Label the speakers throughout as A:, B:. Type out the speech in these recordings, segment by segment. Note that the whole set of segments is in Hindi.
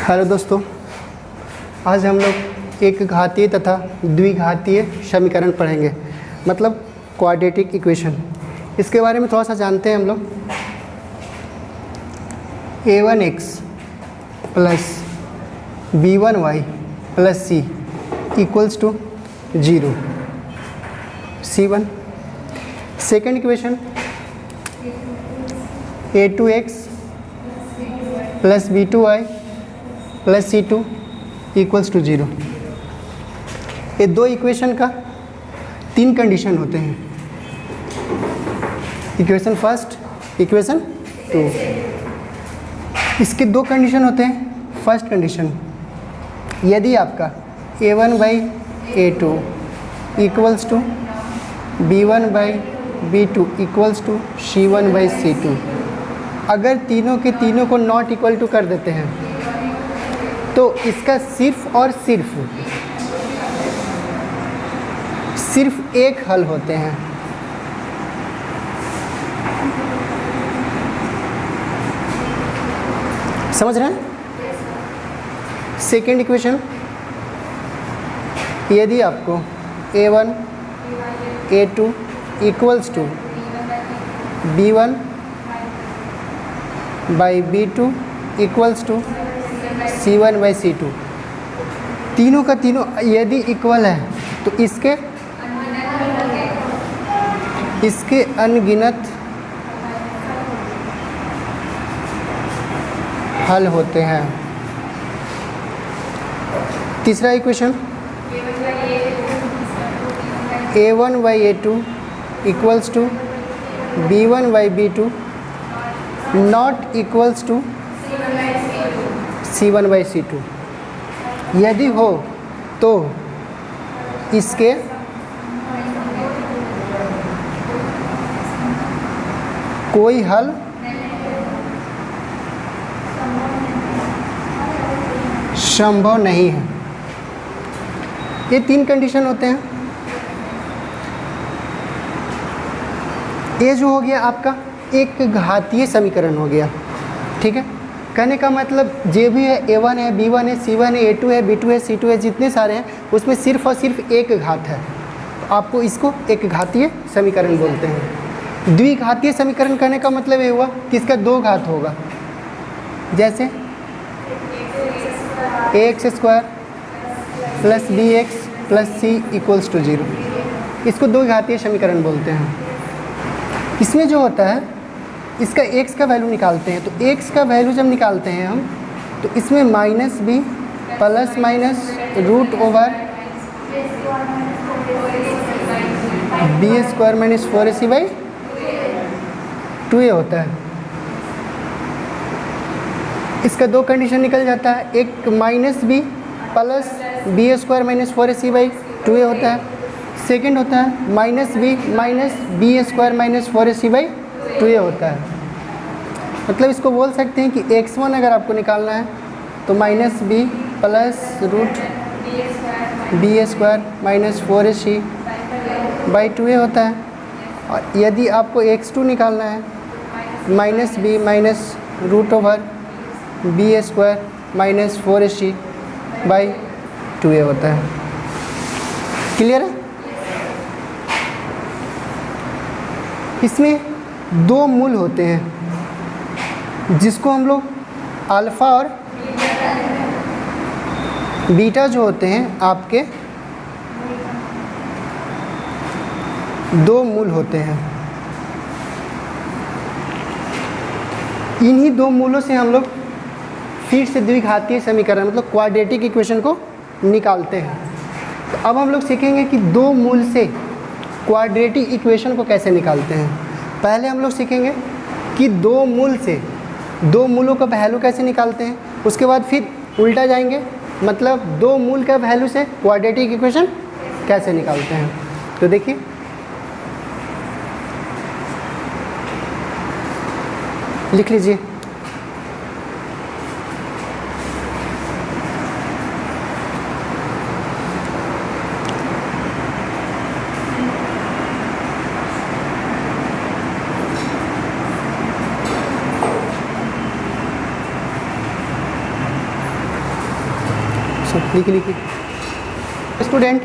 A: हेलो दोस्तों, आज हम लोग एक घातीय तथा द्विघातीय समीकरण पढ़ेंगे, मतलब क्वाड्रेटिक इक्वेशन। इसके बारे में थोड़ा सा जानते हैं हम लोग। a1x plus b1y plus c equals to 0, c1। Second equation a2x plus b2y plus c2 equals to 0। ये दो इक्वेशन का तीन कंडीशन होते हैं। Equation first, equation two. इसके दो कंडीशन होते हैं। फर्स्ट कंडीशन, यदि आपका a1 by a2 equals to b1 by b2 equals to c1 by c2, अगर तीनों के तीनों को नॉट इक्वल टू कर देते हैं तो इसका सिर्फ और सिर्फ एक हल होते हैं। समझ रहे हैं? सेकेंड इक्वेशन, यदि आपको a1 a2 equals to b1 by b2 equals to c1 by c2, तीनों का तीनों यदि इक्वल है तो इसके अनगिनत हल होते हैं। तीसरा equation, a1 by a2 equals to b1 by b2 not equals to c1 by c2। यदि हो तो इसके कोई हल संभव नहीं है। ये तीन कंडीशन होते हैं। ये जो हो गया आपका एक घातीय समीकरण हो गया, ठीक है। कहने का मतलब जे भी है, a1 है, b1 है, c1 है, a2 है, b2 है, c2 है, जितने सारे हैं उसमें सिर्फ और सिर्फ एक घात है। तो आपको इसको एक घातीय समीकरण बोलते हैं। द्विघातीय समीकरण कहने का मतलब ये हुआ कि इसका दो घात होगा, जैसे ax square plus bx plus c equals to 0। इसको दो घातीय समीकरण बोलते हैं। इसमें जो होता है, इसका x का वैल्यू निकालते हैं, तो x का वैल्यू जब निकालते हैं हम, तो इसमें minus b plus minus root over B square minus 4ac by 2a होता है। इसका दो कंडीशन निकल जाता है, एक minus b plus B square minus 4ac by 2a होता है। सेकेंड होता है minus b minus B square minus 4ac by 2a होता है। मतलब इसको बोल सकते हैं कि x1 अगर आपको निकालना है तो minus b plus root B square minus 4ac by 2a होता है। और यदि आपको x2 निकालना है, minus b minus root over B square minus 4ac by 2a होता है। क्लियर है? इसमें दो मूल होते हैं जिसको हम लोग अल्फ़ा और बीटा जो होते हैं, आपके दो मूल होते हैं। इन्हीं दो मूलों से हम लोग फिर से द्विघातीय समीकरण मतलब क्वाड्रेटिक इक्वेशन को निकालते हैं। तो अब हम लोग सीखेंगे कि दो मूल से क्वाड्रेटिक इक्वेशन को कैसे निकालते हैं। पहले हम लोग सीखेंगे कि दो मूल से दो मूलों का वैल्यू कैसे निकालते हैं, उसके बाद फिर उल्टा जाएंगे, मतलब दो मूल का वैल्यू से क्वाड्रेटिक इक्वेशन कैसे निकालते हैं। तो देखिए, लिख लीजिए। लिखिए स्टूडेंट,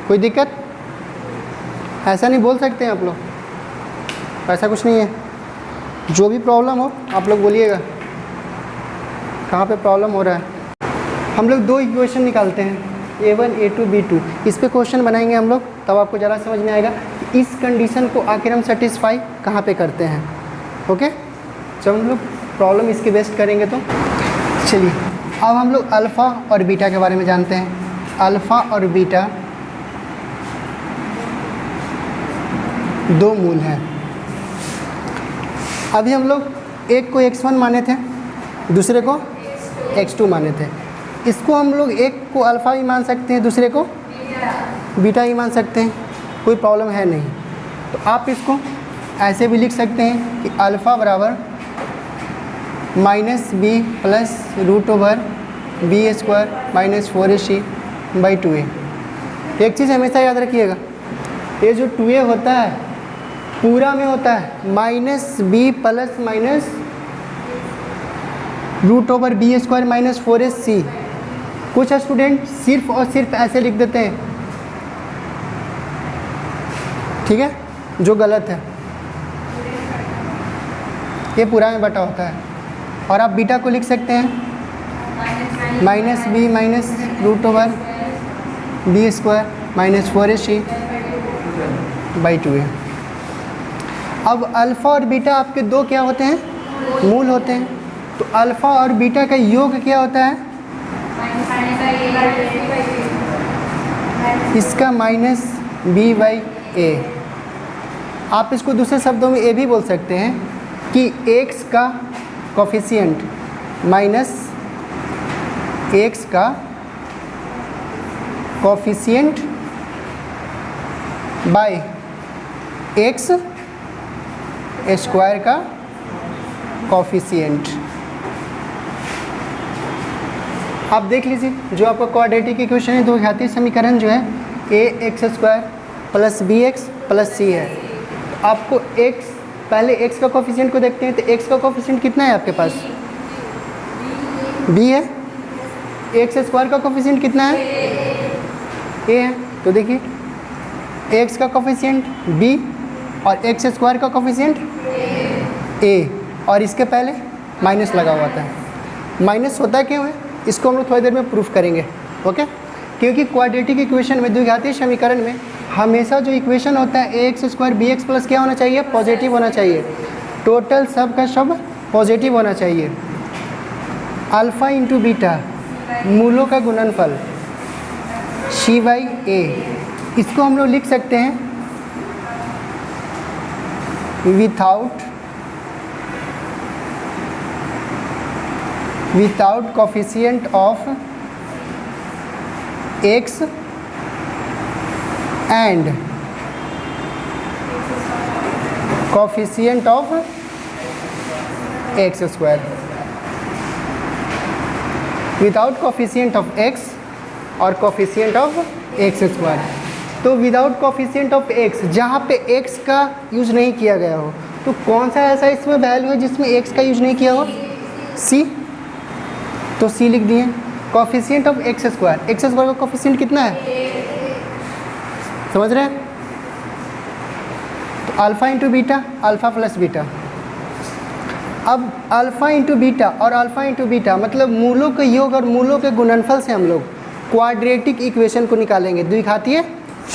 A: कोई दिक्कत? ऐसा नहीं बोल सकते हैं आप लोग, ऐसा कुछ नहीं है। जो भी प्रॉब्लम हो आप लोग बोलिएगा कहाँ पे प्रॉब्लम हो रहा है। हम लोग दो इक्वेशन निकालते हैं, A1 A2 B2। इस पे क्वेश्चन बनाएंगे हम लोग, तब आपको ज़रा समझ में आएगा कि इस कंडीशन को आखिर हम सेटिस्फाई कहाँ पे करते हैं। ओके, जब हम लोग प्रॉब्लम इसकी बेस्ट करेंगे तो चलिए अब हम लोग अल्फ़ा और बीटा के बारे में जानते हैं। अल्फ़ा और बीटा दो मूल हैं। अभी हम लोग एक को x1 माने थे, दूसरे को x2 माने थे। इसको हम लोग एक को अल्फ़ा ही मान सकते हैं, दूसरे को बीटा ही मान सकते हैं, कोई प्रॉब्लम है नहीं। तो आप इसको ऐसे भी लिख सकते हैं कि अल्फ़ा बराबर -b plus √b² minus 4ac/2a। एक चीज़ हमेशा याद रखिएगा, ये जो 2a होता है पूरा में होता है -b plus minus √b² minus 4ac। कुछ स्टूडेंट सिर्फ और सिर्फ ऐसे लिख देते हैं, ठीक है, जो गलत है। ये पूरा में बटा होता है। और आप बीटा को लिख सकते हैं -b minus √b² minus 4ac/2a। अब अल्फ़ा और बीटा आपके दो क्या होते हैं? मूल होते हैं। तो अल्फ़ा और बीटा का योग क्या होता है? इसका -b/a। आप इसको दूसरे शब्दों में ये भी बोल सकते हैं कि x का कोफिशिएंट माइनस x का कोफिशिएंट बाय x स्क्वायर का कोफिशिएंट। आप देख लीजिए, जो आपका क्वाड्रेटिक इक्वेशन है, दो घातीय समीकरण जो है ax² plus bx plus c है। तो आपको x, पहले x का कोफिशिएंट को देखते हैं। तो x का कोफिशिएंट कितना है आपके पास? b है। x² का कोफिशिएंट कितना है? a है। तो देखिए x का कोफिशिएंट b और x² का कोफिशिएंट a, और इसके पहले माइनस लगा हुआ था। माइनस होता क्यों है इसको हम लोग थोड़ी देर में प्रूफ करेंगे। ओके, क्योंकि क्वाड्रेटिक इक्वेशन में, द्विघातीय समीकरण में हमेशा जो इक्वेशन होता है ax² bx प्लस क्या होना चाहिए? पॉजिटिव होना चाहिए। टोटल सब का सब पॉजिटिव होना चाहिए। अल्फ़ा इंटू बीटा मूलों का गुणनफल c/a, इसको हम लोग लिख सकते हैं without coefficient of x and coefficient of x²। Without coefficient of x और कोफिशिएंट ऑफ x²। तो विदाउट कोफिशिएंट ऑफ x, जहाँ पे x का यूज नहीं किया गया हो, तो कौन सा ऐसा इसमें वैल्यू है जिसमें x का यूज नहीं किया हो? c। तो c लिख दिए। कोफिशिएंट ऑफ x² का कोफिशिएंट कितना है? समझ रहे हैं? तो alpha into beta, alpha plus beta. अब अल्फ़ा इंटू बीटा और अल्फ़ा इंटू बीटा मतलब मूलों के योग और मूलों के गुणनफल से हम लोग क्वाड्रेटिक इक्वेशन को निकालेंगे, द्विघातीय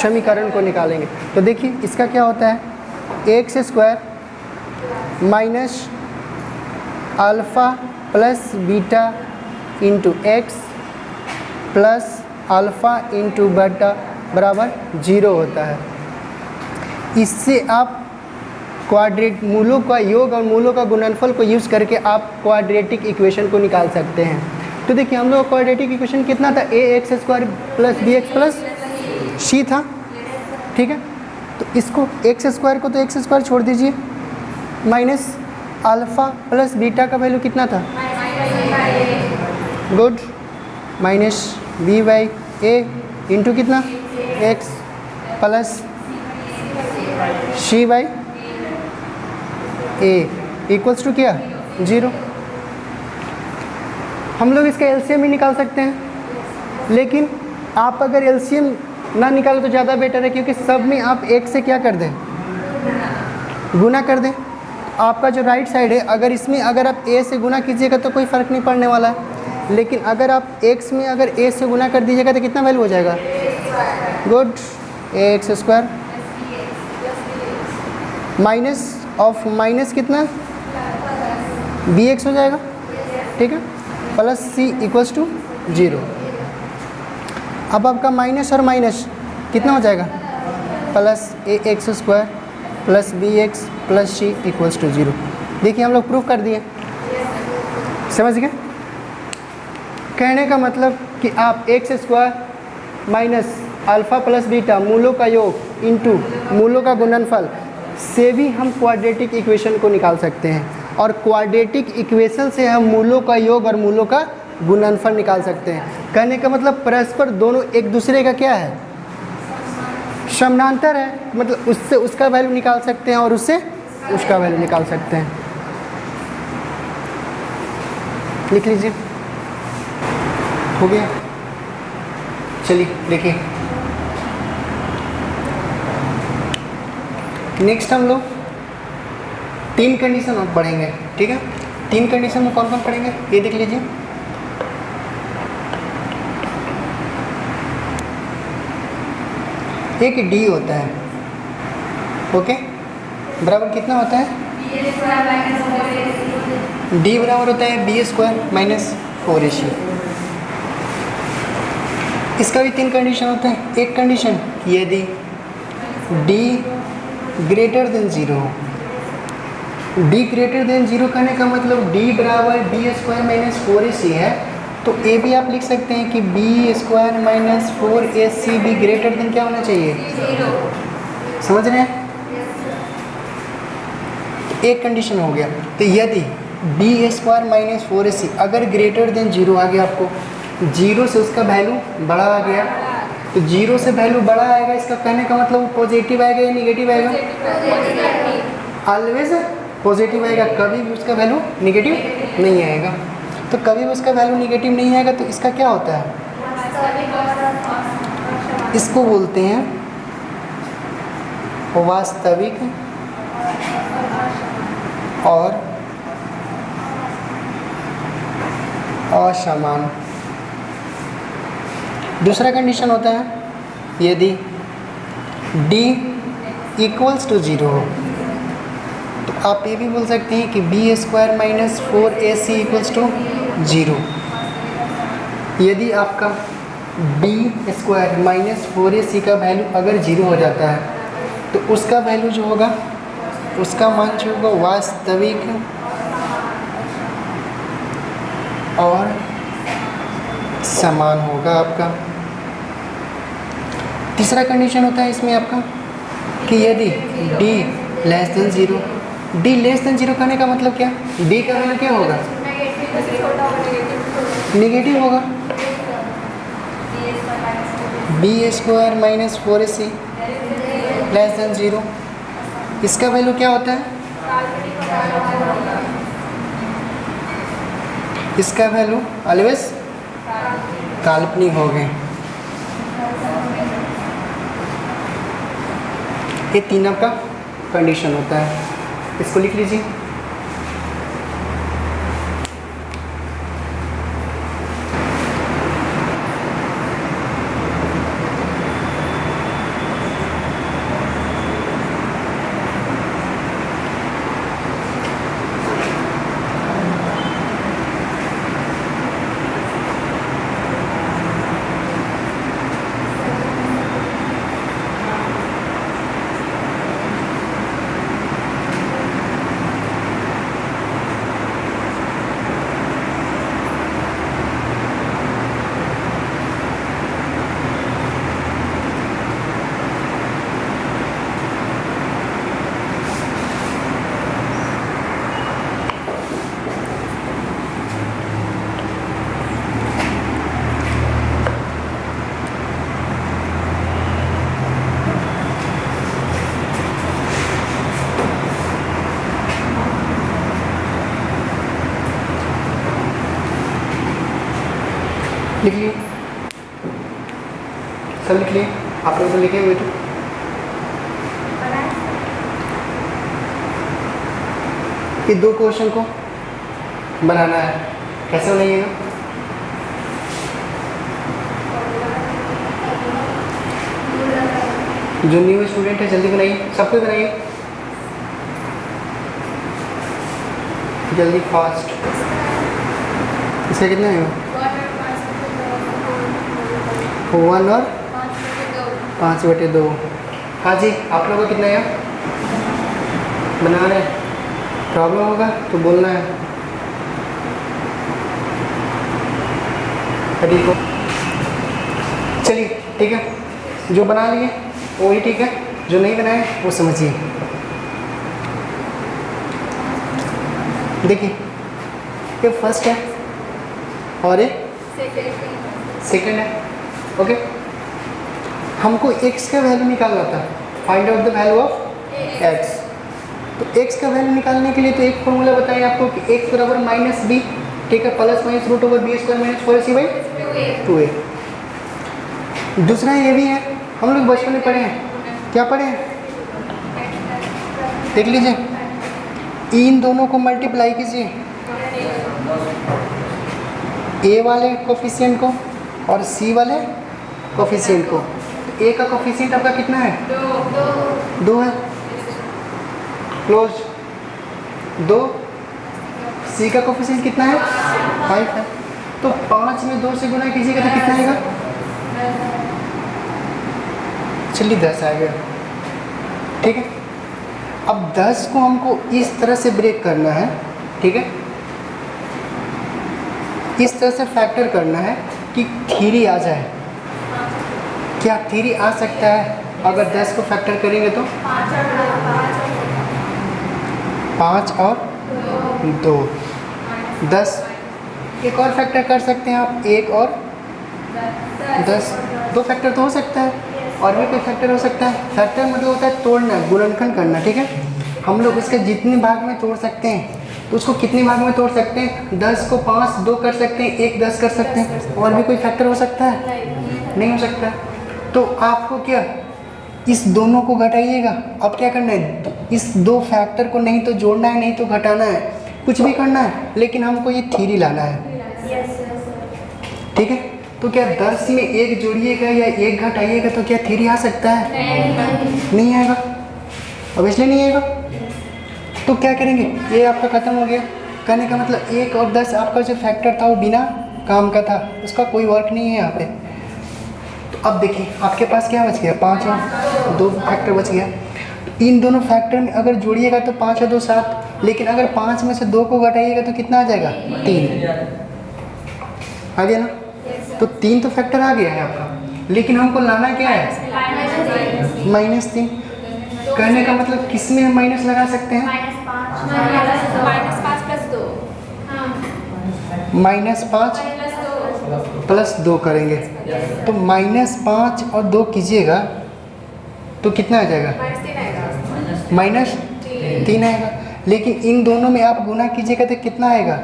A: समीकरण को निकालेंगे। तो देखिए इसका क्या होता है? x² minus alpha plus beta into x plus alpha into beta बराबर 0 होता है। इससे आप मूलों का योग और मूलों का गुणनफल को यूज़ करके आप क्वाड्रेटिक इक्वेशन को निकाल सकते हैं। तो देखिए हम लोग क्वाड्रेटिक इक्वेशन कितना था? ax² plus bx plus c था, ठीक है। तो इसको x² को तो x² छोड़ दीजिए, माइनस अल्फ़ा प्लस बीटा का वैल्यू कितना था? गुड, माइनस b/a इंटू कितना? x plus c/a equals to क्या? 0। हम लोग इसका एलसीएम भी निकाल सकते हैं। लेकिन आप अगर एलसीएम ना निकालो तो ज़्यादा बेटर है, क्योंकि सब में आप एक से क्या कर दें, गुना कर दें। आपका जो राइट साइड है, अगर इसमें अगर आप ए से गुना कीजिएगा तो कोई फ़र्क नहीं पड़ने वाला है, लेकिन अगर आप एक्स में अगर ए से गुना कर दीजिएगा तो कितना वैल्यू हो जाएगा, good, x square minus of minus कितना बी एक्स हो जाएगा, ठीक है, प्लस सी इक्वल्स टू 0। अब आपका माइनस और माइनस कितना हो जाएगा, plus A x square plus B x plus C equals to 0। देखिए हम लोग प्रूफ कर दिए, समझ गए। कहने का मतलब कि आप x square minus alpha plus beta मूलों का योग इंटू मूलों का गुणनफल से भी हम क्वाड्रेटिक इक्वेशन को निकाल सकते हैं, और क्वाड्रेटिक इक्वेशन से हम मूलों का योग और मूलों का गुणनफल निकाल सकते हैं। कहने का मतलब परस्पर दोनों एक दूसरे का क्या है, समानांतर है, मतलब उससे उसका वैल्यू निकाल सकते हैं और उससे उसका वैल्यू निकाल सकते हैं। लिख लीजिए, हो गया। चलिए देखिए, नेक्स्ट हम लोग 3 कंडीशन और पढ़ेंगे, ठीक है। 3 कंडीशन में कौन कौन पढ़ेंगे ये देख लीजिए। एक डी होता है, ओके, बराबर कितना होता है, डी बराबर होता है बी स्क्वायर माइनस 4ac। इसका भी 3 कंडीशन होता है। एक कंडीशन यदि डी ग्रेटर देन 0 हो, डी ग्रेटर देन 0 कहने का मतलब डी बराबर बी स्क्वायर माइनस 4ac है, तो ए भी आप लिख सकते हैं कि बी स्क्वायर माइनस 4ac भी ग्रेटर देन क्या होना चाहिए, 0। समझ रहे हैं, एक कंडीशन हो गया। तो यदि बी स्क्वायर माइनस 4ac अगर ग्रेटर देन 0 आ गया, आपको 0 से उसका वैल्यू बड़ा आ गया, तो 0 से वैल्यू बड़ा आएगा, इसका कहने का मतलब पॉजिटिव आएगा या निगेटिव आएगा, ऑलवेज पॉजिटिव आएगा, कभी भी उसका वैल्यू निगेटिव नहीं आएगा। तो कभी भी उसका वैल्यू निगेटिव नहीं आएगा तो इसका क्या होता है, इसको बोलते हैं वास्तविक और असमान। दूसरा कंडीशन होता है यदि d इक्वल्स टू 0 हो, तो आप ये भी बोल सकते हैं कि B square minus 4ac equals to 0। यदि आपका बी स्क्वायर माइनस 4ac का वैल्यू अगर 0 हो जाता है तो उसका वैल्यू जो होगा, उसका मान जो होगा वास्तविक और समान होगा आपका। तीसरा कंडीशन होता है इसमें आपका कि यदि d less than 0, d less than 0 कहने का मतलब क्या, d का वैल्यू क्या होगा, नेगेटिव होगा, B square minus 4ac less than 0, इसका वैल्यू क्या होता है, इसका वैल्यू ऑलवेज काल्पनिक हो गए। ये 3 आपका कंडीशन होता है, इसको लिख लीजिए। लिख लिए। सब लिख लिए आप लोग तो लिखे हुए थे। ये दो क्वेश्चन को बनाना है, कैसे बनाइएगा? जो न्यू स्टूडेंट है जल्दी बनाइए, सबको बनाइए जल्दी फास्ट। इसका कितना है? 1 और 5/2। हाँ जी, आप लोगों का कितना है? बना रहे हैं, प्रॉब्लम होगा तो बोलना है। ठीक हो, चलिए ठीक है, जो बना लिए वही ठीक है, जो नहीं बनाए वो समझिए। देखिए ये फर्स्ट है और ये सेकेंड है। ओके, हमको x का वैल्यू निकालना था, find out the value of x। तो x का वैल्यू निकालने के लिए तो एक फॉर्मूला बताएं आपको कि x बराबर -b, ठीक है, plus minus root over b square minus 4ac/2a। दूसरा ये भी है, हम लोग बचपन में पढ़े हैं, क्या पढ़े हैं देख लीजिए। इन दोनों को मल्टीप्लाई कीजिए, a वाले कोफिशिएंट को और c वाले कोफिशिएंट को। तो a का कोफिशिएंट आपका कितना है? 2 है, क्लोज 2। c का कोफिशिएंट कितना है? 5 है। तो 5 में 2 से गुना कीजिएगा तो कितना आएगा? चलिए 10 आ गया, ठीक है। अब 10 को हमको इस तरह से ब्रेक करना है, ठीक है, इस तरह से फैक्टर करना है कि 3 आ जाए। क्या 3 आ सकता है? अगर 10 को फैक्टर करेंगे तो 5 और 2 10। एक और फैक्टर कर सकते हैं आप, 1 और 10, 2 फैक्टर तो हो सकता है, और भी कोई फैक्टर हो सकता है। फैक्टर मतलब होता है तोड़ना, गुणनखंड करना, ठीक है। हम लोग इसके जितने भाग में तोड़ सकते हैं तो उसको कितने भाग में तोड़ सकते हैं? 10 को 5 2 कर सकते हैं, 1 10 कर सकते हैं। और भी कोई फैक्टर हो सकता है? नहीं हो सकता। तो आपको क्या इस दोनों को घटाइएगा। अब क्या करना है? इस 2 फैक्टर को नहीं तो जोड़ना है, नहीं तो घटाना है, कुछ भी करना है, लेकिन हमको ये 3 लाना है, ठीक है। तो क्या 10 में 1 जोड़िएगा या 1 घटाइएगा तो क्या 3 आ सकता है? नहीं आएगा। अब इसलिए नहीं आएगा तो क्या करेंगे? ये आपका ख़त्म हो गया। कहने का मतलब 1 और 10 आपका जो फैक्टर था वो बिना काम का था, उसका कोई वर्क नहीं है यहाँ पे। तो अब देखिए आपके पास क्या बच गया? 5 और 2 फैक्टर बच गया। इन दोनों फैक्टर में अगर जोड़िएगा तो 5 और 2 7, लेकिन अगर 5 में से 2 को घटाइएगा तो कितना आ जाएगा? 3 आ गया ना। तो 3 तो फैक्टर आ गया है आपका, लेकिन हमको लाना क्या है? -3। कहने का मतलब किस में हम माइनस लगा सकते हैं? -5 प्लस 2 करेंगे तो -5 और 2 कीजिएगा तो कितना आ जाएगा? -3 आएगा। लेकिन इन दोनों में आप गुना कीजिएगा तो कितना आएगा?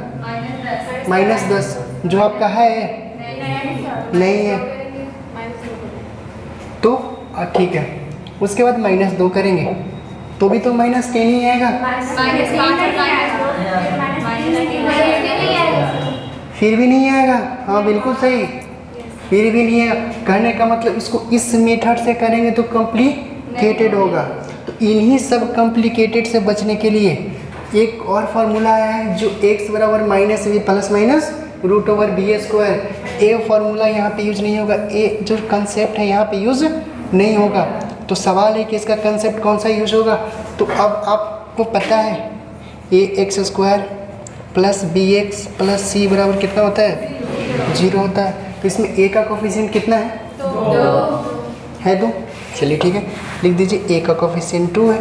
A: -10, जो आपका है नहीं है। तो ठीक है, उसके बाद -2 करेंगे तो भी तो -10 ही आएगा। फिर भी नहीं आएगा। हाँ बिल्कुल सही, फिर भी नहीं आएगा। कहने का मतलब इसको इस मेथड से करेंगे तो कॉम्प्लिकेटेड होगा। तो इन्हीं सब कॉम्प्लिकेटेड से बचने के लिए एक और फार्मूला आया है जो x बराबर -b plus minus root over B square. A formula यहाँ पे यूज नहीं होगा, ए जो कंसेप्ट है यहाँ पे यूज नहीं होगा। तो सवाल है कि इसका कंसेप्ट कौन सा यूज होगा। तो अब आपको पता है ax² plus bx plus c बराबर कितना होता है? 0 होता है। तो इसमें a का कोफिशिएंट कितना है? 2 चलिए ठीक है, लिख दीजिए a का कोफिशिएंट 2 है।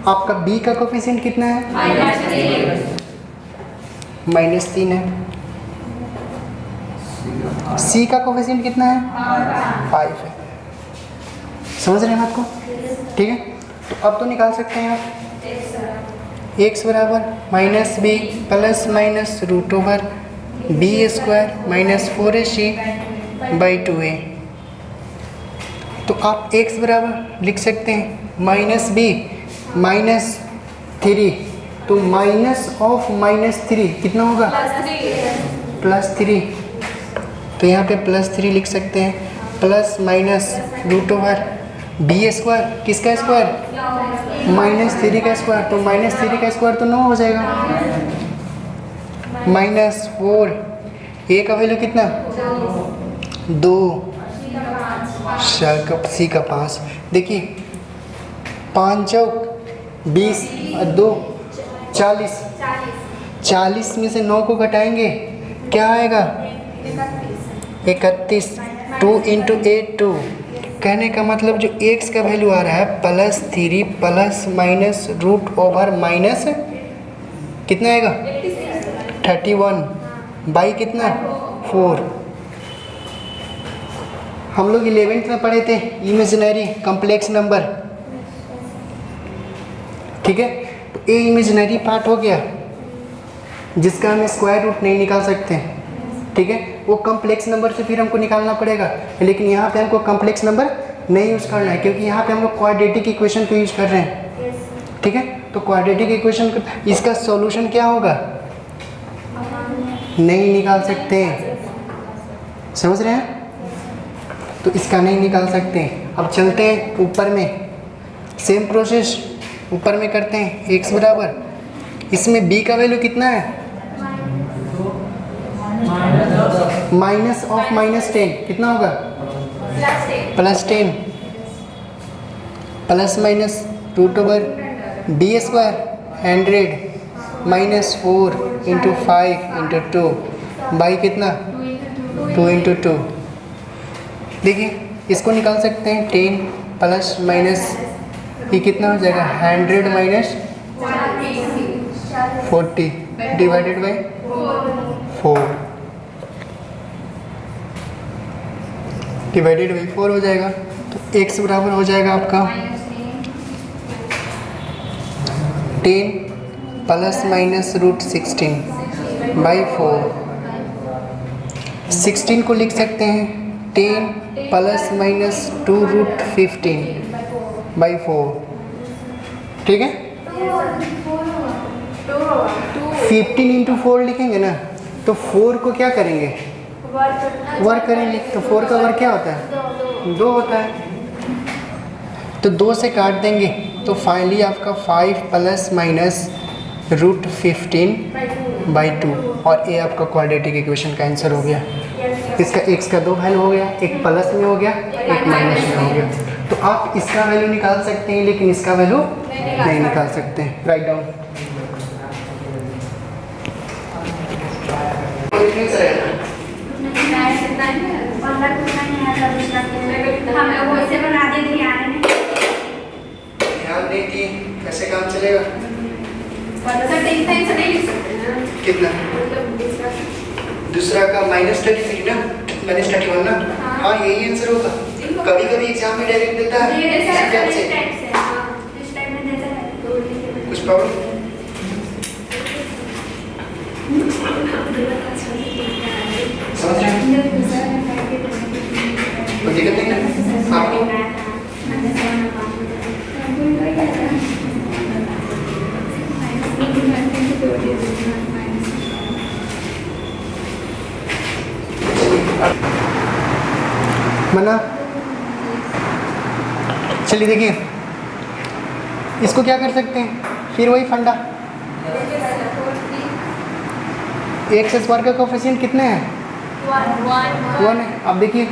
A: आपका b का कोफिशिएंट कितना है? -3 है। c का कोफिशिएंट कितना है? 5 है। समझ रहे हैं बात को? ठीक है, तो अब तो निकाल सकते हैं आप x बराबर -b plus minus root over B square minus 4ac/2a। तो आप x बराबर लिख सकते हैं माइनस बी माइनस 3, तो माइनस ऑफ -3 कितना होगा? +3। तो यहाँ पे +3 लिख सकते हैं, प्लस माइनस √ बी स्क्वायर, किसका स्क्वायर? -3 का स्क्वायर, तो -3 का स्क्वायर तो 9 हो जाएगा। -4, ए का वैल्यू कितना? 2, सी का 5। देखिए 5 चौक 20 और 2 40, 40 में से 9 को घटाएंगे क्या आएगा? 31। 2 × 8 2। कहने का मतलब जो x का वैल्यू आ रहा है +3 प्लस माइनस √ कितना आएगा? 31 बाई कितना? 4। हम लोग 11th में पढ़े थे इमेजिनरी कॉम्प्लेक्स नंबर, ठीक है। तो ये इमेजिनरी पार्ट हो गया जिसका हम स्क्वायर रूट नहीं निकाल सकते, ठीक है। वो कॉम्प्लेक्स नंबर से फिर हमको निकालना पड़ेगा, लेकिन यहाँ पे हमको कॉम्प्लेक्स नंबर नहीं यूज़ करना है क्योंकि यहाँ पे हम लोग क्वाड्रेटिक इक्वेशन को यूज़ कर रहे हैं, ठीक है। तो क्वाड्रेटिक इक्वेशन इसका सॉल्यूशन क्या होगा? नहीं निकाल सकते, समझ रहे हैं? तो इसका नहीं निकाल सकते। अब चलते हैं ऊपर में, सेम प्रोसेस ऊपर में करते हैं। x बराबर, इसमें b का वैल्यू कितना है? माइनस ऑफ -10 कितना होगा? +10 plus minus √ B square 100 -4 × 5 × 2 by कितना? 2 × 2। देखिए इसको निकाल सकते हैं 10 प्लस माइनस ये कितना हो जाएगा? 100 - 40 डिवाइडेड बाई 4 डिवाइडेड बाई 4 हो जाएगा। तो x बराबर हो जाएगा आपका 10 प्लस माइनस √16 बाई 4। 16 को लिख सकते हैं 10 प्लस माइनस 2√15 बाई 4, ठीक है। 15 × 4 लिखेंगे ना, तो 4 को क्या करेंगे? वर्क करेंगे। तो 4 का वर्क क्या होता है? 2 होता है, तो 2 से काट देंगे तो फाइनली आपका 5 प्लस माइनस √15 बाई 2, और ये आपका क्वाड्रेटिक इक्वेशन का आंसर हो गया। इसका x का 2 वैल्यू हो गया, एक प्लस में हो गया, एक माइनस में हो गया। तो आप इसका वैल्यू निकाल सकते हैं लेकिन इसका वैल्यू नहीं निकाल सकते हैं। Write down. ध्यान नहीं दिए कैसे काम चलेगा? कितना? दूसरा का -33 ना, -31 ना। हाँ यही आंसर होगा। कभी कभी एग्जाम में डायरेक्ट देता है, कुछ प्रॉब्लम? समझ रहे हैं? कोई दिक्कत नहीं ना आपको? मना? चलिए देखिए इसको क्या कर सकते हैं, फिर वही फंडा। x स्क्वायर का कोफिशिएंट कितने हैं? 1 है। अब देखिए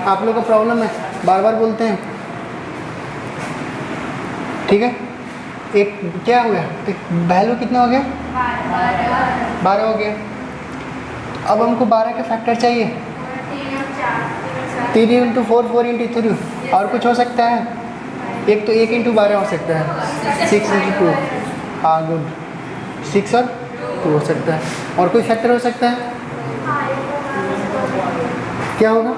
A: आप लोग का प्रॉब्लम है, बार बार बोलते हैं, ठीक है। एक क्या हो गया? वैल्यू कितना हो गया? 12 हो गया। अब हमको 12 का फैक्टर चाहिए। 3 × 4 4 × 3 और कुछ हो सकता है? एक तो 1 × 12 हो सकता है, 6 × 2। हाँ गुड, 6 और 2 हो सकता है। और कोई फैक्टर हो सकता है? क्या होगा?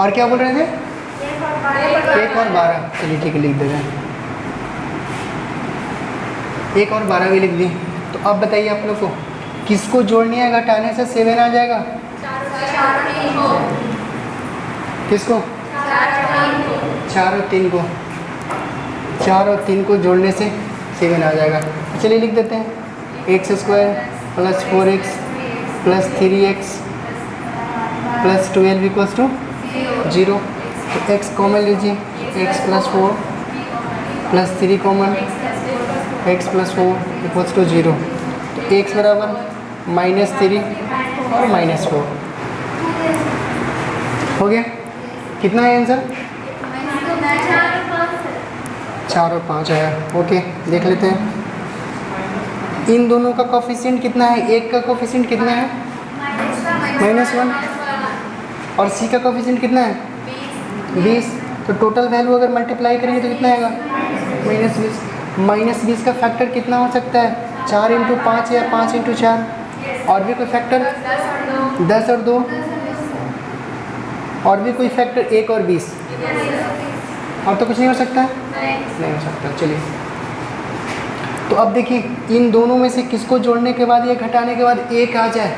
A: और क्या बोल रहे थे? 1 और 12। चलिए ठीक है, लिख दे रहे हैं 1 और 12 भी लिख दी। तो अब बताइए आप लोग को किसको जोड़नी है? घटाने से 7 आ जाएगा। किसको? 4 और 3 को, 4 और 3 को जोड़ने से 7 आ जाएगा। चलिए लिख देते हैं x² + 4x + 3x + 12 = 0। तो x कॉमन लीजिए, x + 4 + 3 कॉमन, x + 4 = 0। तो x बराबर -3 और -4 हो गया। कितना है आंसर? 4 और 5 आया। ओके, देख लेते हैं इन दोनों का कोफिशिएंट कितना है। एक का कोफिशिएंट कितना है? -1 और सी का कोफिशिएंट कितना है? 20। तो टोटल वैल्यू अगर मल्टीप्लाई करेंगे तो कितना आएगा? -20। -20 का फैक्टर कितना हो सकता है? 4 × 5 या 5 × 4। और भी कोई फैक्टर? 10 और 2। और भी कोई फैक्टर? 1 और 20। और तो कुछ नहीं हो सकता? नहीं हो सकता। चलिए, तो अब देखिए इन दोनों में से किसको जोड़ने के बाद या घटाने के बाद 1 आ जाए?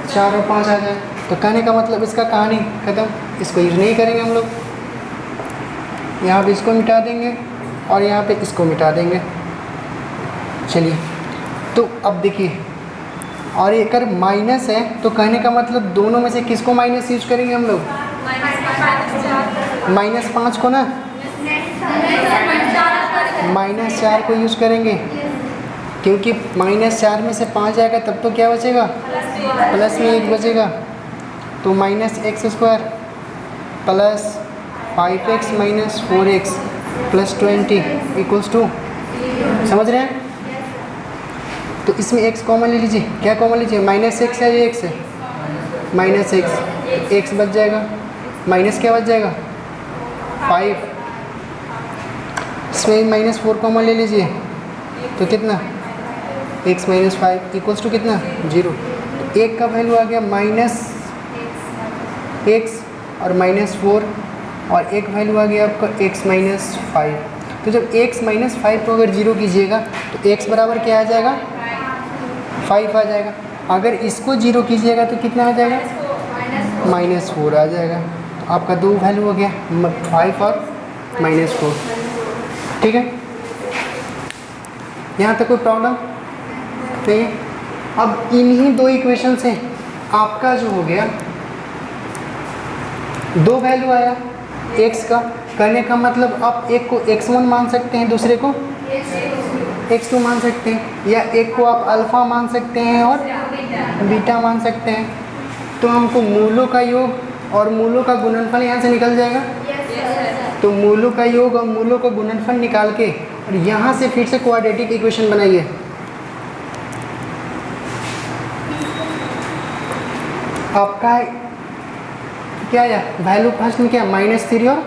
A: 4 और 5 आ जाए। तो कहने का मतलब इसका कहानी खत्म। इसको यूज नहीं करेंगे हम लोग। यहाँ पे इसको मिटा देंगे और यहाँ पे इसको मिटा देंगे। चलिए, तो अब देखिए, और ये अगर माइनस है तो कहने का मतलब दोनों में से किसको माइनस यूज करेंगे हम लोग? -5 को ना, -4 को यूज करेंगे, क्योंकि -4 में से 5 जाएगा तब तो क्या बचेगा? प्लस में 1 बचेगा। तो -x² + 5x - 4x + 20 = समझ रहे हैं? तो इसमें x कॉमन ले लीजिए। क्या कॉमन लीजिए? -x है, ये x है, -x, x बच जाएगा, माइनस क्या बच जाएगा? 5। इसमें -4 कॉमन ले लीजिए तो कितना? x - 5 = कितना? 0। तो 1 का वैल्यू आ गया -x और -4, और एक वैल्यू आ गया आपका x - 5। तो जब x - 5 को अगर 0 कीजिएगा तो x बराबर क्या आ जाएगा? 5 आ जाएगा। अगर इसको 0 कीजिएगा तो कितना आ जाएगा? -4 आ जाएगा। तो आपका 2 वैल्यू हो गया, 5 और -4। ठीक है, यहाँ तक कोई प्रॉब्लम नहीं है। अब इन्हीं 2 इक्वेशन से आपका जो हो गया 2 वैल्यू आया x का। करने का मतलब आप एक को x1 मान सकते हैं, दूसरे को x2 मान सकते हैं, या एक को आप अल्फ़ा मान सकते हैं और बीटा मान सकते हैं। तो हमको मूलों का योग और मूलों का गुणनफल यहाँ से निकल जाएगा। तो मूलों का योग और मूलों का गुणनफल निकाल के और यहाँ से फिर से क्वाड्रेटिक इक्वेशन बनाइए। आपका क्या आया? वैल्यू फर्स्ट में क्या? -3 और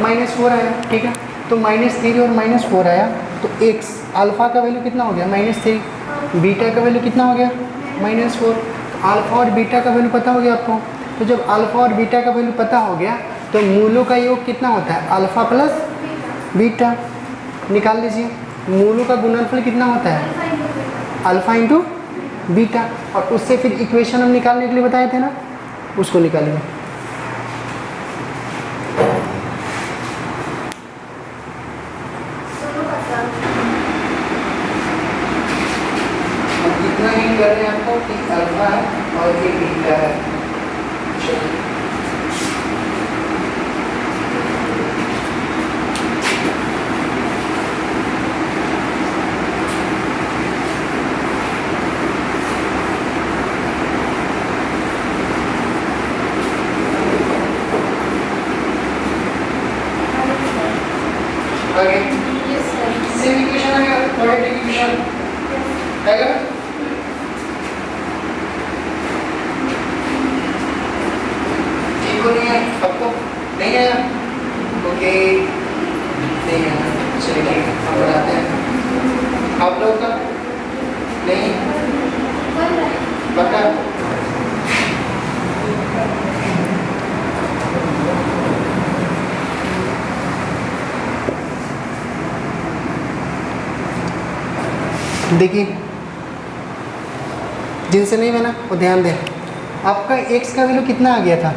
A: -4 आया। ठीक है, तो -3 और -4 आया। तो x अल्फ़ा का वैल्यू कितना हो गया? -3। बीटा का वैल्यू कितना हो गया? -4। अल्फ़ा और बीटा का वैल्यू पता हो गया आपको। तो जब अल्फ़ा और बीटा का वैल्यू पता हो गया तो मूलों का योग कितना होता है? Alpha plus beta. निकाल लीजिए। मूलों का गुणनफल कितना होता है? Alpha into beta. और उससे फिर इक्वेशन हम निकालने के लिए बताए थे ना, उसको निकालिए। इतना ही कर रहे हैं आपको कि अल्फा है और ये बीटा है। सेम इक्वेशन आएगा, क्वाड्रेटिक इक्वेशन आएगा। ठीक हो नहीं है आपको? नहीं आया? ओके, नहीं आया। चलिए ठीक है, हम बनाते हैं। आप लोग का नहीं पक्का? देखिए, जिनसे नहीं बना वो ध्यान दें। आपका x का वैल्यू कितना आ गया था?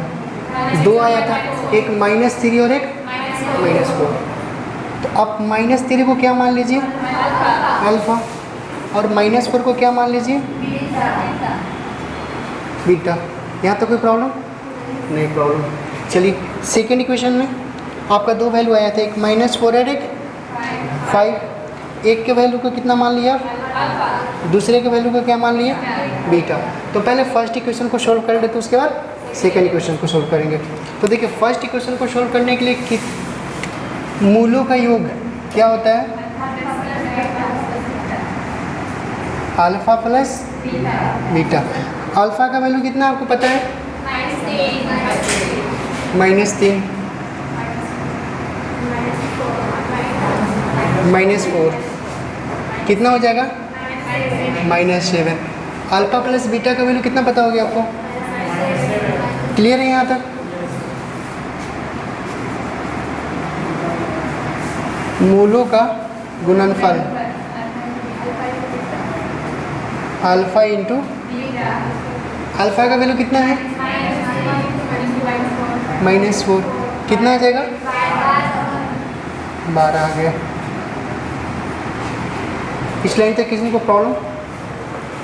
A: दो आया था, एक -3 और एक -4। तो अब -3 को क्या मान लीजिए, अल्फ़ा, और -4 को क्या मान लीजिए, बीटा। यहाँ तो कोई प्रॉब्लम नहीं, प्रॉब्लम। चलिए सेकेंड इक्वेशन में आपका दो वैल्यू आया था, एक -4 और एक 5। एक के वैल्यू को कितना मान लिया, दूसरे के वैल्यू को क्या मान लिया, बीटा। तो पहले फर्स्ट इक्वेशन को सोल्व कर लेते, उसके बाद सेकेंड इक्वेशन को सोल्व करेंगे। तो देखिए फर्स्ट इक्वेशन को सोल्व करने के लिए मूलों का योग क्या होता है, अल्फ़ा प्लस बीटा। अल्फ़ा का वैल्यू कितना आपको पता है, -3, -4, कितना हो जाएगा, -7। अल्फ़ा प्लस बीटा का वैल्यू कितना पता हो गया आपको, क्लियर है यहाँ तक। मूलों का गुणनफल अल्फ़ा इंटू अल्फ़ा का वैल्यू कितना है, -4, कितना आ जाएगा, 12 आ गया। इस लाइन तक किसी को प्रॉब्लम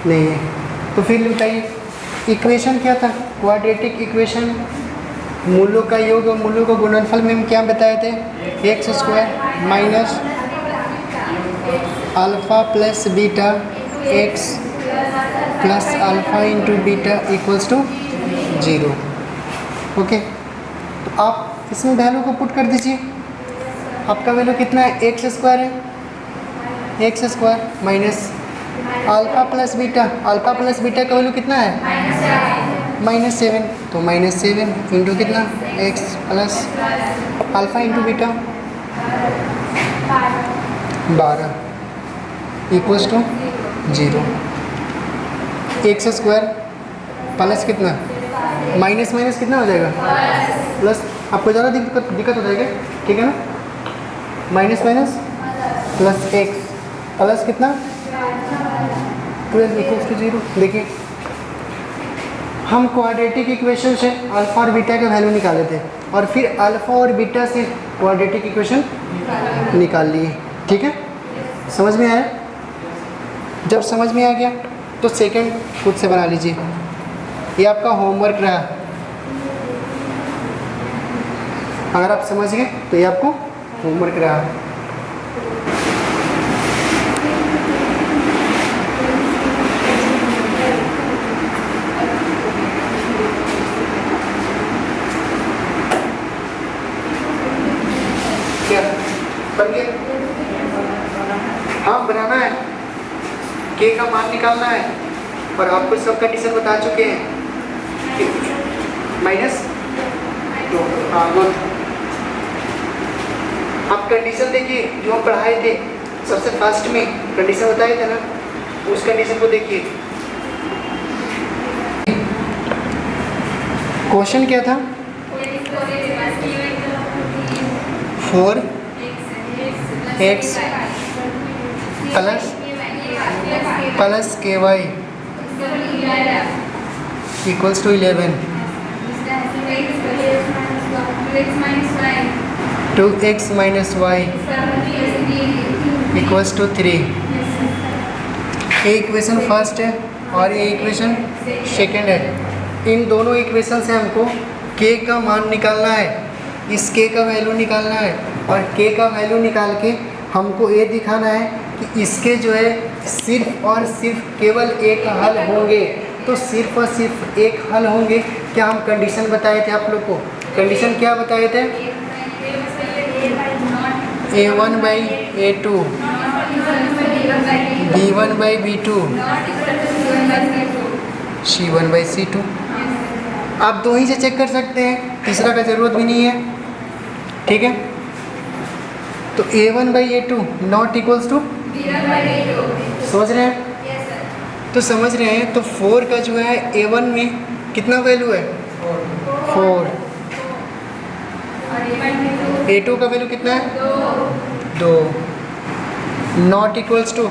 A: नहीं है। तो फिर बताइए इक्वेशन क्या था, क्वाड्रेटिक इक्वेशन, मूलों का योग और मूलों का गुणनफल में हम क्या बताए थे, x² minus alpha plus beta x plus alpha into beta equals to 0। Okay, तो आप इसमें वैल्यू को पुट कर दीजिए। आपका वैल्यू कितना है, x² है, x² minus alpha plus beta, alpha plus beta का वैल्यू कितना है, -7, तो -7 इंटू कितना, x plus alpha into beta 12 equals to 0। x² plus कितना, माइनस माइनस कितना हो जाएगा, प्लस। आपको ज़्यादा दिक्कत हो जाएगी, ठीक है ना, minus minus plus x plus कितना, 12 इक्वल्स टू 0। देखिए हम क्वाड्रेटिक इक्वेशन से अल्फ़ा और बीटा का वैल्यू निकाले थे और फिर अल्फ़ा और बीटा से क्वाड्रेटिक इक्वेशन निकाल लिए, ठीक है, समझ में आया। जब समझ में आ गया तो सेकंड खुद से बना लीजिए, ये आपका होमवर्क रहा। अगर आप समझ गए तो ये आपको होमवर्क रहा। क्या बन गया, हाँ बनाना है, के का मान निकालना है और आपको सब कंडीशन बता चुके हैं, -2। हाँ गुड। आप कंडीशन देखिए जो हम पढ़ाए थे सबसे फर्स्ट में कंडीशन बताए थे ना, उस कंडीशन को देखिए। क्वेश्चन क्या था, 4x plus ky equals to 11, 2x minus y equals to 3। ये इक्वेशन फर्स्ट है और ये इक्वेशन सेकंड है। इन दोनों इक्वेशन से हमको k का मान निकालना है, इस k का वैल्यू निकालना है और k का वैल्यू निकाल के हमको ये दिखाना है कि इसके जो है सिर्फ और सिर्फ केवल एक हल होंगे। तो सिर्फ और सिर्फ एक हल होंगे। क्या हम कंडीशन बताए थे आप लोग को, कंडीशन क्या बताए थे, a1/a2 b1/b2 c1/c2। आप दो ही से चेक कर सकते हैं, तीसरा का ज़रूरत भी नहीं है, ठीक है। तो a1/a2 नॉट इक्वल्स टू, समझ रहे हैं, तो समझ रहे हैं। तो 4 का जो है a1 में कितना वैल्यू है, 4। a2 का वैल्यू कितना है, 2। नॉट इक्वल्स टू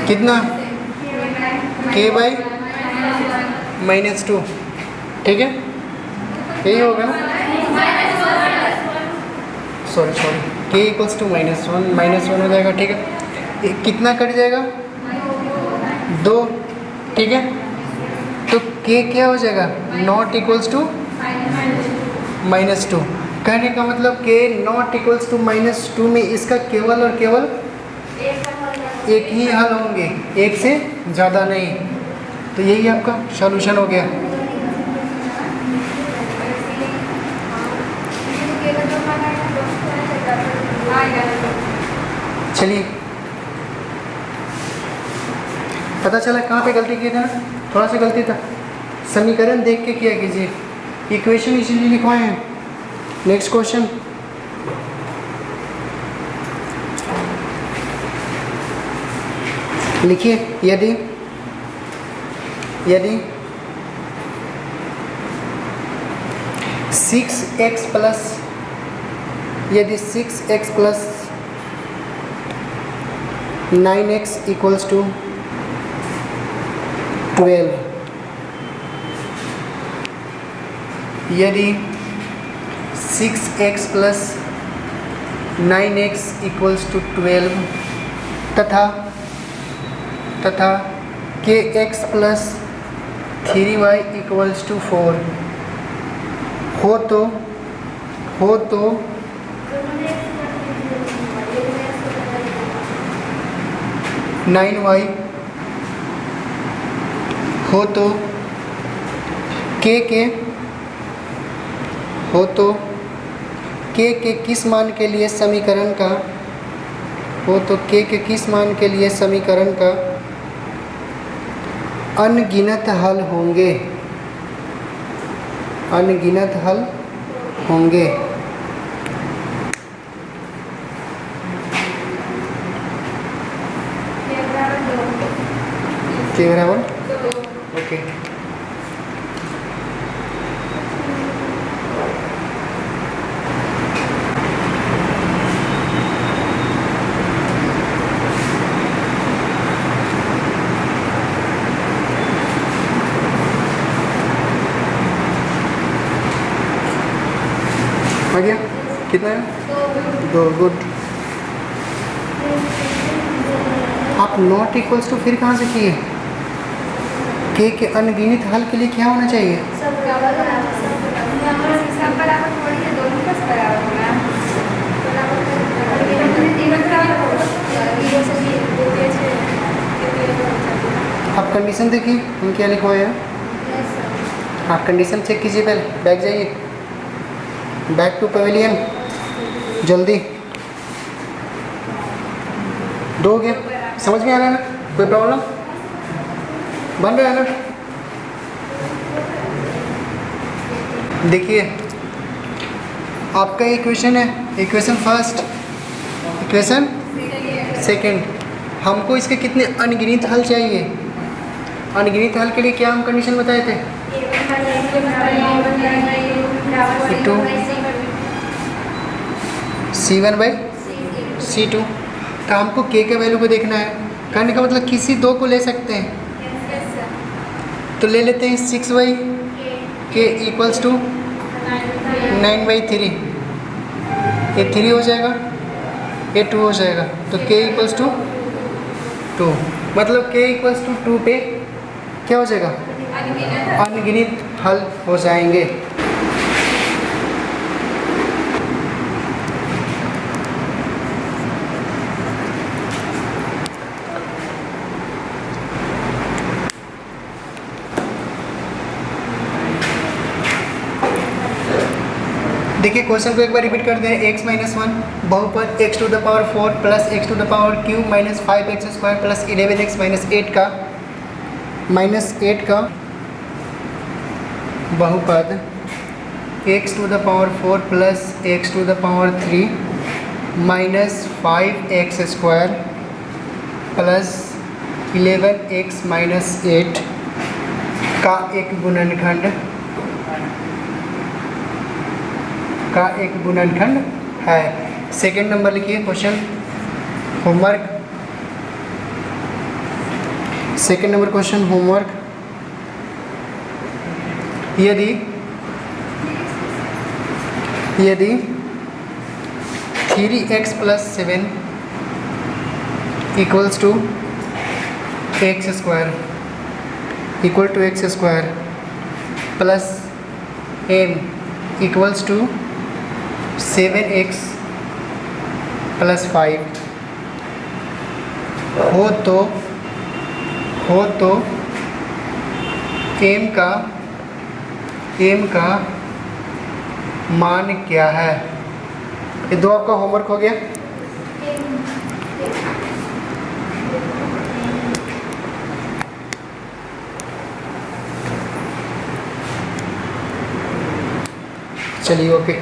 A: कितना, k/-2। ठीक है, यही होगा ना। सॉरी k इक्वल्स टू -1 हो जाएगा। ठीक है, कितना कट जाएगा 2। ठीक है, तो k क्या हो जाएगा नॉट इक्वल्स टू -2। कहने का मतलब k नॉट इक्वल्स टू -2 में इसका केवल और केवल एक ही हल होंगे, एक से ज़्यादा नहीं। तो यही आपका सॉल्यूशन हो गया। चलिए, पता चला कहाँ पे गलती की था, थोड़ा सा गलती था। समीकरण देख के किया कीजिए, इक्वेशन इसीलिए लिखवाए हैं। नेक्स्ट क्वेश्चन, लिखिए। यदि 6x plus 9x equals to 12, यदि 6x plus 9x equals to 12 तथा kx plus 3y equals to 4 हो तो 9y हो तो k के किस मान के लिए समीकरण का अनगिनत हल होंगे। के बराबर ओके। आ गया, कितना है 2। गुड। आप नॉट इक्वल्स टू फिर कहाँ से किए? k के अनगिनत हल के लिए क्या होना चाहिए? आप कंडीशन देखिए, हम क्या लिखवाए हैं। आप कंडीशन चेक कीजिए, पहले बैक जाइए, बैक टू पवेलियन, जल्दी। 2 हो गया, समझ में आ रहा है ना? कोई प्रॉब्लम बन रहा है ना? देखिए, आपका इक्वेशन है, इक्वेशन फर्स्ट, इक्वेशन सेकंड। हमको इसके कितने अनगिनत हल चाहिए? अनगिनत हल के लिए क्या हम कंडीशन बताए थे? 2 C1/C2। तो हमको k के वैल्यू को देखना है। कहने का मतलब किसी 2 को ले सकते हैं, तो ले लेते हैं 6/k इक्वल्स टू 9/3। ये 3 हो जाएगा, ये 2 हो जाएगा, तो k इक्वल्स टू 2। मतलब k इक्वल्स टू 2 पे क्या हो जाएगा? अनगिनत हल हो जाएंगे। देखिए क्वेश्चन को एक बार रिपीट करते हैं। x - 1 बहुपद x to the power 4 plus x to the power cube minus 5x² plus 11x -8 का बहुपद x to the power 4 plus x to the power 3 minus 5x² plus 11x -8 का एक गुणनखंड है। सेकंड नंबर लिखिए question, homework. Second number question homework. यदि 3x + 7 equals to x square plus n equals to 7x + 5 हो तो m का मान क्या है? ये दो आपका होमवर्क हो गया। चलिए ओके।